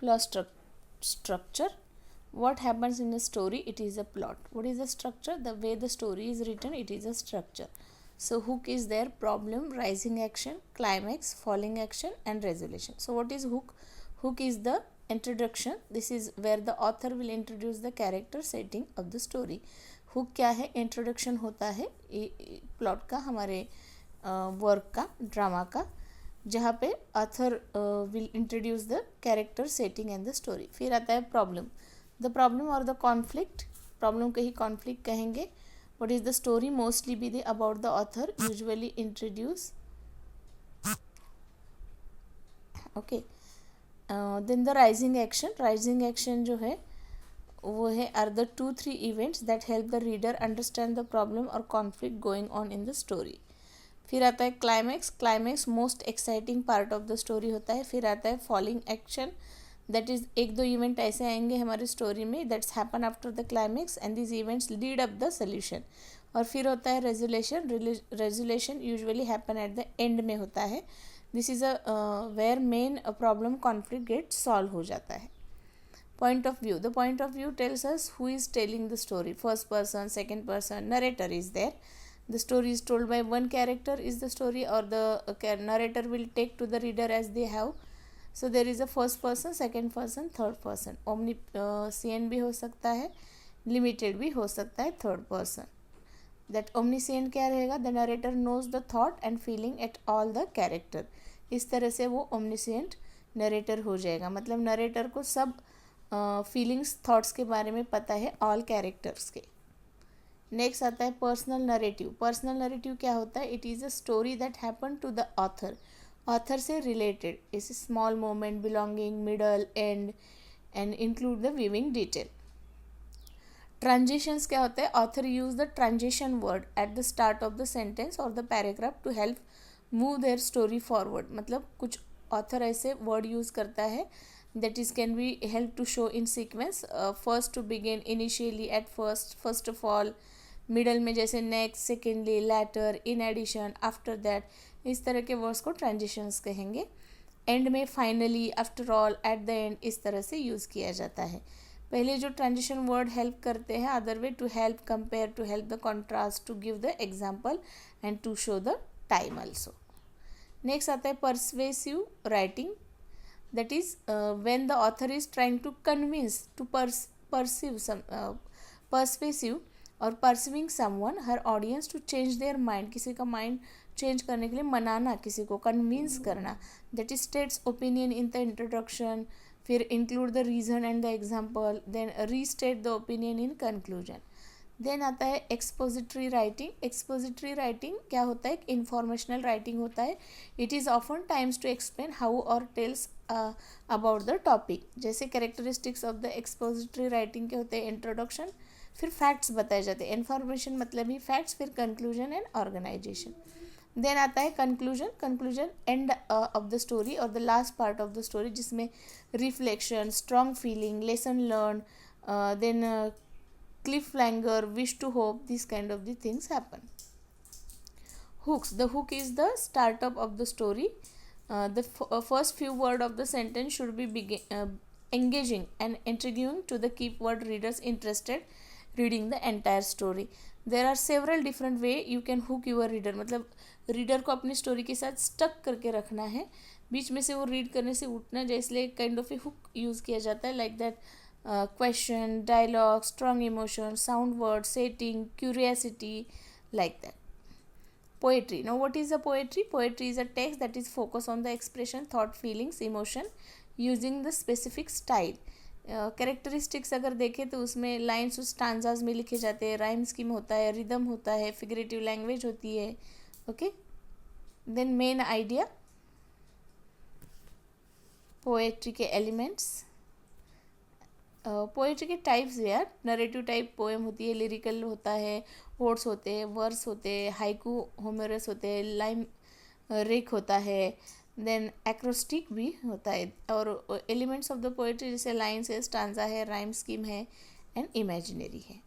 Plot structure. What happens in a story? It is a plot. What is the structure? The way the story is written, it is a structure. So hook is there: problem, rising action, climax, falling action, and resolution. So what is hook? Hook is the introduction. This is where the author will introduce the character setting of the story. Hook क्या है? Introduction होता है plot का, हमारे work का, drama का, जहाँ पे author will introduce the character setting and the story. फिर आता है प्रॉब्लम. द प्रॉब्लम और द कॉन्फ्लिक्ट. प्रॉब्लम को ही कॉन्फ्लिक्ट कहेंगे. What is the story? Mostly be the about the author, usually introduce. Okay. Then the rising action. Rising action जो है वो है are the 2-3 events that help the reader understand the problem और conflict going on in the story. फिर आता है climax. Climax most exciting part of the story होता है. फिर आता है falling action. That is 1-2 event ऐसे आएंगे हमारी स्टोरी में that's happen after the climax and this events lead up the solution. और फिर होता है resolution. Resolution usually happen at the end में होता है. This is where main problem conflict get solve हो जाता है. Point of view. The point of view tells us who is telling the story. First person, second person, narrator is there. The story is told by one character is the story, or the narrator will take to the reader as they have. So there is a first person, second person, third person. Omniscient भी हो सकता है, limited भी हो सकता है third person. That omniscient क्या रहेगा? The narrator knows the thought and feeling at all the character. इस तरह से वो omniscient narrator हो जाएगा. मतलब narrator को सब फीलिंग्स थॉट्स के बारे में पता है ऑल कैरेक्टर्स के. नेक्स्ट आता है पर्सनल नरेटिव. पर्सनल नरेटिव क्या होता है? It is a story that happen to the author. Author से रिलेटेड इस small moment, belonging, middle, and include the weaving detail. Transitions क्या होता है? Author use the transition word at the start of the sentence और the paragraph to help move their story forward. मतलब कुछ author ऐसे word use करता है that is can be help to show in sequence. First to begin, initially, at first of all, middle में जैसे next, secondly, later, in addition, after that. इस तरह के वर्ड्स को ट्रांजिशंस कहेंगे. एंड में finally, after all, at the end, इस तरह से यूज़ किया जाता है. पहले जो ट्रांजिशन वर्ड हेल्प करते हैं, other way to help compare, to help the contrast, to give the example and to show the time also. Next आता है persuasive writing. That is when the author is trying to convince, to persuasive or persuading someone, her audience to change their mind. किसी का mind change करने के लिए मनाना, किसी को कन्विंस करना. That is states opinion in the introduction, फिर include the reason and the example, then restate the opinion in conclusion. Then आता है एक्सपोजिटरी राइटिंग. एक्सपोजिटरी राइटिंग क्या होता है? एक इंफॉर्मेशनल राइटिंग होता है. It is often times to explain how और टेल्स अबाउट द टॉपिक. जैसे characteristics of the expository writing के होते हैं इंट्रोडक्शन, फिर फैक्ट्स बताए जाते हैं. इन्फॉर्मेशन मतलब ही फैक्ट्स, फिर कंक्लूजन एंड ऑर्गेनाइजेशन. देन आता है conclusion. Conclusion end of the story और the last part of the story, जिसमें reflection, strong feeling, lesson learn, then cliffhanger, wish to hope, these kind of the things happen. Hooks. The hook is the startup of the story. The first few words of the sentence should be engaging and intriguing to the keyword readers interested reading the entire story. There are several different way you can hook your reader. मतलब reader को अपनी story के साथ stuck करके रखना है, बीच में से वो रीड करने से उठना जाए, इसलिए kind of A hook use किया जाता है. Like that question, dialogue, strong emotion, sound word, setting, curiosity, like that. Poetry. Now what is the poetry? Poetry is a text that is focused on the expression, thought, feelings, emotion using the specific style. Characteristics अगर देखें तो उसमें lines उस stanzas में लिखे जाते हैं, rhyme scheme होता है, रिदम होता है, फिगरेटिव लैंग्वेज होती है. Okay. Then main idea, poetry के एलिमेंट्स. पोएट्री के टाइप्स यार, नरेटिव टाइप पोएम होती है, लिरिकल होता है, ओड्स होते हैं, वर्स होते हैं, हाइकू होमेरस होते हैं, लाइम रिक होता है, देन एक्रोस्टिक भी होता है. और एलिमेंट्स ऑफ द पोएट्री जैसे लाइन्स है, स्टांजा है, राइम स्कीम है एंड इमेजिनरी है.